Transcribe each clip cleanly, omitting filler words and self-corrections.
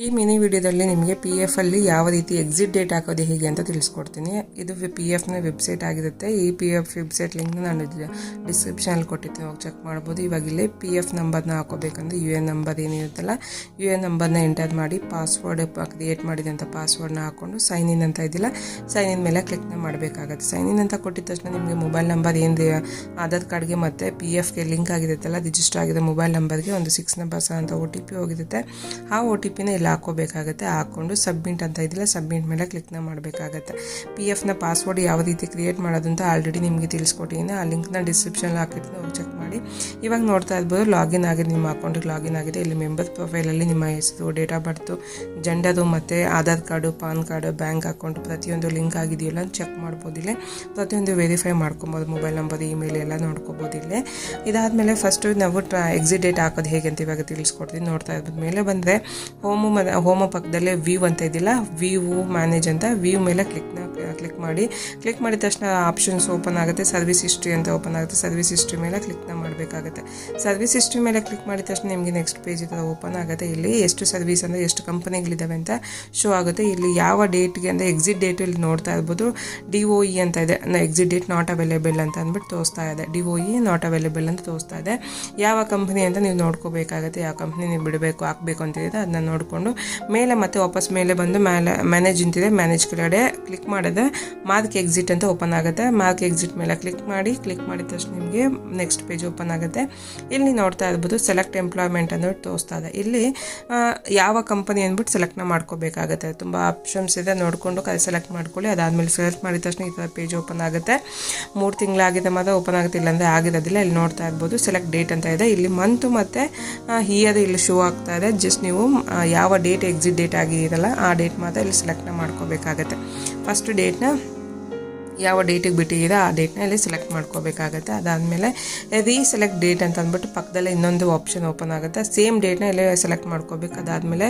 ಈ ಮಿನಿ ವಿಡಿಯೋದಲ್ಲಿ ನಿಮಗೆ PF ಅಲ್ಲಿ ಯಾವ ರೀತಿ ಎಕ್ಸಿಟ್ ಡೇಟ್ ಹಾಕೋದು ಹೇಗೆ ಅಂತ ತಿಳಿಸ್ಕೊಡ್ತೀನಿ. ಇದು PF ನ ವೆಬ್ಸೈಟ್ ಆಗಿರುತ್ತೆ. ಈ PF ವೆಬ್ಸೈಟ್ ಲಿಂಕ್ ನಾನು ಡಿಸ್ಕ್ರಿಪ್ಷನ್ ಅಲ್ಲಿ ಕೊಟ್ಟಿರ್ತೀನಿ, ಹೋಗಿ ಚೆಕ್ ಮಾಡಬಹುದು. ಇವಾಗ ಇಲ್ಲಿ PF ನಂಬರ್ನ ಹಾಕೋಬೇಕಂದ್ರೆ UN ನಂಬರ್ ಏನಿರುತ್ತಲ್ಲ, UN ನಂಬರ್ನ ಎಂಟರ್ ಮಾಡಿ ಪಾಸ್ವರ್ಡ್ ಕ್ರಿಯೇಟ್ ಮಾಡಿದೆ ಅಂತ ಪಾಸ್ವರ್ಡ್ನ ಹಾಕೊಂಡು ಸೈನ್ ಇನ್ ಅಂತ ಇದಿಲ್ಲ, ಸೈನ್ ಇನ್ ಮೇಲೆ ಕ್ಲಿಕ್ನ ಮಾಡಬೇಕಾಗುತ್ತೆ. ಸೈನ್ ಇನ್ ಅಂತ ಕೊಟ್ಟಿದ ತಕ್ಷಣ ನಿಮಗೆ ಮೊಬೈಲ್ ನಂಬರ್ ಏನು ಆಧಾರ್ ಕಾರ್ಡ್ಗೆ ಮತ್ತು PFಗೆ ಲಿಂಕ್ ಆಗಿರುತ್ತಲ್ಲ, ರಿಜಿಸ್ಟರ್ ಆಗಿದೆ ಮೊಬೈಲ್ ನಂಬರ್ಗೆ ಒಂದು 6 ನಂಬರ್ಸ್ ಅಂತ OTP ಹೋಗಿರುತ್ತೆ. ಆ OTPನ ಇಲ್ಲಿ ಹಾಕೋಬೇಕಾಗುತ್ತೆ. ಹಾಕೊಂಡು ಸಬ್ಮಿಟ್ ಅಂತ ಇದಿಲ್ಲ, ಸಬ್ಮಿಟ್ ಮೇಲೆ ಕ್ಲಿಕ್ನ ಮಾಡಬೇಕಾಗುತ್ತೆ. PFನ ಪಾಸ್ವರ್ಡ್ ಯಾವ ರೀತಿ ಕ್ರಿಯೇಟ್ ಮಾಡೋದು ಅಂತ ಆಲ್ರೆಡಿ ನಿಮಗೆ ತಿಳಿಸ್ಕೊಟ್ಟಿದ್ದೀನಿ. ಆ ಲಿಂಕ್ನ ಡಿಸ್ಕ್ರಿಪ್ಷನ್ ಹಾಕಿರ್ತೀನಿ, ಹೋಗಿ ಚೆಕ್ ಮಾಡಿ. ಇವಾಗ ನೋಡ್ತಾ ಇರ್ಬೋದು ಲಾಗಿನ್ ಆಗಿದೆ, ನಿಮ್ಮ ಅಕೌಂಟಿಗೆ ಲಾಗಿನ್ ಆಗಿದೆ. ಇಲ್ಲಿ ಮೆಂಬರ್ ಪ್ರೊಫೈಲಲ್ಲಿ ನಿಮ್ಮ ಹೆಸರು, ಡೇಟ್ ಆಫ್ ಬರ್ತು, ಜೆಂಡರು ಮತ್ತು Aadhaar card, PAN card, bank account ಪ್ರತಿಯೊಂದು ಲಿಂಕ್ ಆಗಿದೆಯಲ್ಲ ಚೆಕ್ ಮಾಡ್ಬೋದು. ಇಲ್ಲಿ ಪ್ರತಿಯೊಂದು ವೆರಿಫೈ ಮಾಡ್ಕೊಬೋದು, ಮೊಬೈಲ್ ನಂಬರ್, ಇಮೇಲ್ ಎಲ್ಲ ನೋಡ್ಕೋಬೋದು. ಇಲ್ಲಿ ಇದಾದಮೇಲೆ ಫಸ್ಟು ನಾವು ಎಕ್ಸಿಟ್ ಡೇಟ್ ಹಾಕೋದು ಹೇಗೆ ಅಂತ ಇವಾಗ ತಿಳಿಸ್ಕೊಡ್ತೀನಿ. ನೋಡ್ತಾ ಇರ್ಬೋದು. ಮೇಲೆ ಬಂದರೆ ಹೋಮ ಪಕ್ಕದಲ್ಲೇ ವ್ಯೂ ಅಂತ ಇದಿಲ್ಲ, ವ್ಯೂ ಮ್ಯಾನೇಜ್ ಅಂತ ವ್ಯೂ ಮೇಲೆ ಕ್ಲಿಕ್ ಮಾಡಿದ ತಕ್ಷಣ ಆಪ್ಷನ್ಸ್ ಓಪನ್ ಆಗುತ್ತೆ. ಸರ್ವಿಸ್ ಹಿಸ್ಟ್ರಿ ಅಂತ ಓಪನ್ ಆಗುತ್ತೆ. ಸರ್ವಿಸ್ ಹಿಸ್ಟ್ರಿ ಮೇಲೆ ಕ್ಲಿಕ್ನ ಮಾಡಬೇಕಾಗುತ್ತೆ. ಸರ್ವಿಸ್ ಹಿಸ್ಟ್ರಿ ಮೇಲೆ ಕ್ಲಿಕ್ ಮಾಡಿದ ತಕ್ಷಣ ನಿಮಗೆ ನೆಕ್ಸ್ಟ್ ಪೇಜ್ ಥರ ಓಪನ್ ಆಗುತ್ತೆ. ಇಲ್ಲಿ ಎಷ್ಟು ಸರ್ವಿಸ್ ಅಂದರೆ ಎಷ್ಟು ಕಂಪನಿಗಳಿದ್ದಾವೆ ಅಂತ ಶೋ ಆಗುತ್ತೆ. ಇಲ್ಲಿ ಯಾವ ಡೇಟ್ಗೆ ಅಂದರೆ ಎಕ್ಸಿಟ್ ಡೇಟ್ ಇಲ್ಲಿ ನೋಡ್ತಾ ಇರ್ಬೋದು, DOE ಅಂತ ಇದೆ, ಎಕ್ಸಿಟ್ ಡೇಟ್ ನಾಟ್ ಅವೈಲೇಬಲ್ ಅಂತ ಅಂದ್ಬಿಟ್ಟು ತೋರಿಸ್ತಾ ಇದೆ. DOE ನಾಟ್ ಅವೈಲೇಬಲ್ ಅಂತ ತೋರಿಸ್ತಾ ಇದೆ. ಯಾವ ಕಂಪನಿ ಅಂತ ನೀವು ನೋಡ್ಕೋಬೇಕಾಗುತ್ತೆ. ಯಾವ ಕಂಪ್ನಿ ನೀವು ಬಿಡಬೇಕು ಹಾಕಬೇಕು ಅಂತಿದೆ ಅದನ್ನ ನೋಡಿಕೊಂಡು ಮೇಲೆ ಮತ್ತೆ ವಾಪಸ್ ಮೇಲೆ ಬಂದು ಮ್ಯಾನೇಜ್ ಅಂತಿದೆ, ಮ್ಯಾನೇಜ್ ಕೆಳಗಡೆ ಕ್ಲಿಕ್ ಮಾಡಿದ್ರೆ ಮಾರ್ಕ್ ಎಕ್ಸಿಟ್ ಅಂತ ಓಪನ್ ಆಗುತ್ತೆ. ಮಾರ್ಕ್ ಎಕ್ಸಿಟ್ ಮೇಲೆ ಕ್ಲಿಕ್ ಮಾಡಿದ ತಕ್ಷಣ ನಿಮಗೆ ನೆಕ್ಸ್ಟ್ ಪೇಜ್ ಓಪನ್ ಆಗುತ್ತೆ. ಇಲ್ಲಿ ನೋಡ್ತಾ ಇರ್ಬೋದು ಸೆಲೆಕ್ಟ್ ಎಂಪ್ಲಾಯ್ಮೆಂಟ್ ಅಂದ್ಬಿಟ್ಟು ತೋರಿಸ್ತಾ ಇದೆ. ಇಲ್ಲಿ ಯಾವ ಕಂಪನಿ ಅಂದ್ಬಿಟ್ಟು ಸೆಲೆಕ್ಟ್ನ ಮಾಡ್ಕೋಬೇಕಾಗುತ್ತೆ. ತುಂಬ ಆಪ್ಷನ್ಸ್ ಇದೆ, ನೋಡಿಕೊಂಡು ಸೆಲೆಕ್ಟ್ ಮಾಡ್ಕೊಳ್ಳಿ. ಅದಾದಮೇಲೆ ಸೆಲೆಕ್ಟ್ ಮಾಡಿದ ತಕ್ಷಣ ಈ ಥರ ಪೇಜ್ ಓಪನ್ ಆಗುತ್ತೆ. 3 ತಿಂಗಳಾಗಿದೆ ಮಾತ್ರ ಓಪನ್ ಆಗುತ್ತೆ, ಇಲ್ಲಾಂದರೆ ಆಗಿರೋದಿಲ್ಲ. ಇಲ್ಲಿ ನೋಡ್ತಾ ಇರ್ಬೋದು ಸೆಲೆಕ್ಟ್ ಡೇಟ್ ಅಂತ ಇದೆ. ಇಲ್ಲಿ ಮಂತು ಮತ್ತು ಇಯರ್ ಇಲ್ಲಿ ಶೋ ಆಗ್ತಾ ಇದೆ. ಜಸ್ಟ್ ನೀವು ಯಾವ ಡೇಟ್ ಎಕ್ಸಿಟ್ ಡೇಟ್ ಆಗಿರಲ್ಲ ಆ ಡೇಟ್ ಮಾತ್ರ ಇಲ್ಲಿ ಸೆಲೆಕ್ಟ್ನ ಮಾಡ್ಕೋಬೇಕಾಗತ್ತೆ. ಫಸ್ಟ್ ಡೇಟ್ನ ಯಾವ ಡೇಟಿಗೆ ಬಿಟ್ಟಿದ್ದೀರಾ ಆ ಡೇಟ್ನ ಇಲ್ಲಿ ಸೆಲೆಕ್ಟ್ ಮಾಡ್ಕೋಬೇಕಾಗತ್ತೆ. ಅದಾದಮೇಲೆ ರೀಸೆಲೆಕ್ಟ್ ಡೇಟ್ ಅಂತ ಅಂದ್ಬಿಟ್ಟು ಪಕ್ಕದಲ್ಲೇ ಇನ್ನೊಂದು ಆಪ್ಷನ್ ಓಪನ್ ಆಗುತ್ತೆ. ಸೇಮ್ ಡೇಟ್ನ ಇಲ್ಲಿ ಸೆಲೆಕ್ಟ್ ಮಾಡ್ಕೋಬೇಕು. ಅದಾದಮೇಲೆ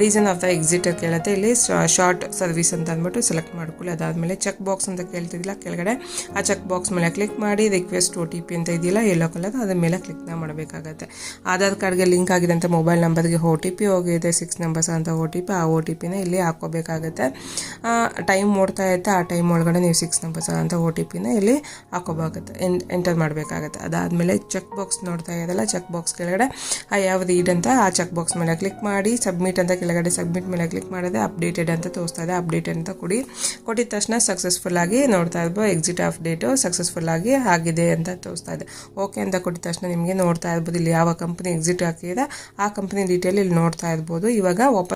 ರೀಸನ್ ಆಫ್ ದ ಎಕ್ಸಿಟ್ ಕೇಳುತ್ತೆ, ಇಲ್ಲಿ ಶಾರ್ಟ್ ಸರ್ವಿಸ್ ಅಂತ ಅಂದ್ಬಿಟ್ಟು ಸೆಲೆಕ್ಟ್ ಮಾಡ್ಕೊಳ್ಳಿ. ಅದಾದಮೇಲೆ ಚೆಕ್ ಬಾಕ್ಸ್ ಅಂತ ಕೇಳ್ತಿದ್ದಿಲ್ಲ ಕೆಳಗಡೆ, ಆ ಚೆಕ್ ಬಾಕ್ಸ್ ಮೇಲೆ ಕ್ಲಿಕ್ ಮಾಡಿ ರಿಕ್ವೆಸ್ಟ್ OTP ಅಂತ ಇದೆಯಲ್ಲ ಯೆಲ್ಲೋ ಕಲರ್, ಅದ್ರ ಮೇಲೆ ಕ್ಲಿಕ್ನ ಮಾಡಬೇಕಾಗತ್ತೆ. ಆಧಾರ್ ಕಾರ್ಡ್ಗೆ ಲಿಂಕ್ ಆಗಿದೆ ಅಂತ ಮೊಬೈಲ್ ನಂಬರ್ಗೆ OTP ಹೋಗಿದೆ, 6 ನಂಬರ್ಸ್ ಅಂತ OTP, ಆ OTPನ ಇಲ್ಲಿ ಹಾಕೋಬೇಕಾಗತ್ತೆ. ಟೈಮ್ ಓಡ್ತಾ ಇರುತ್ತೆ, ಆ ಟೈಮ್ ಒಳಗಡೆ ನೀವು 6 ನಂಬರ್ಸ್ ಅಂತ OTPನ ಇಲ್ಲಿ ಹಾಕೋಬೇಕಾಗುತ್ತೆ, ಎಂಟರ್ ಮಾಡಬೇಕಾಗುತ್ತೆ. ಅದಾದಮೇಲೆ ಚೆಕ್ ಬಾಕ್ಸ್ ನೋಡ್ತಾ ಇರೋದಲ್ಲ, ಚೆಕ್ ಬಾಕ್ಸ್ ಕೆಳಗಡೆ ಯಾವ ರೀಡ್ ಅಂತ ಆ ಚೆಕ್ ಬಾಕ್ಸ್ ಮೇಲೆ ಕ್ಲಿಕ್ ಮಾಡಿ ಸಬ್ಮಿಟ್ ಅಂತ ಕೆಳಗಡೆ ಸಬ್ಮಿಟ್ ಮೇಲೆ ಕ್ಲಿಕ್ ಮಾಡಿದ್ರೆ ಅಪ್ಡೇಟೆಡ್ ಅಂತ ತೋರಿಸ್ತಾ ಇದೆ. ಅಪ್ಡೇಟೆಡ್ ಅಂತ ಕೊಟ್ಟಿದ ತಕ್ಷಣ ಸಕ್ಸಸ್ಫುಲ್ ಆಗಿ ನೋಡ್ತಾ ಇರ್ಬೋದು ಎಕ್ಸಿಟ್ ಆಫ್ ಡೇಟು ಸಕ್ಸಸ್ಫುಲ್ ಆಗಿ ಆಗಿದೆ ಅಂತ ತೋರಿಸ್ತಾ ಇದೆ. ಓಕೆ ಅಂತ ಕೊಟ್ಟಿದ ತಕ್ಷಣ ನಿಮಗೆ ನೋಡ್ತಾ ಇರ್ಬೋದು ಇಲ್ಲಿ ಯಾವ ಕಂಪನಿ ಎಕ್ಸಿಟ್ ಹಾಕಿದೆ ಆ ಕಂಪನಿ ಡೀಟೇಲ್ ಇಲ್ಲಿ ನೋಡ್ತಾ ಇರ್ಬೋದು. ಇವಾಗ ವಾಪಸ್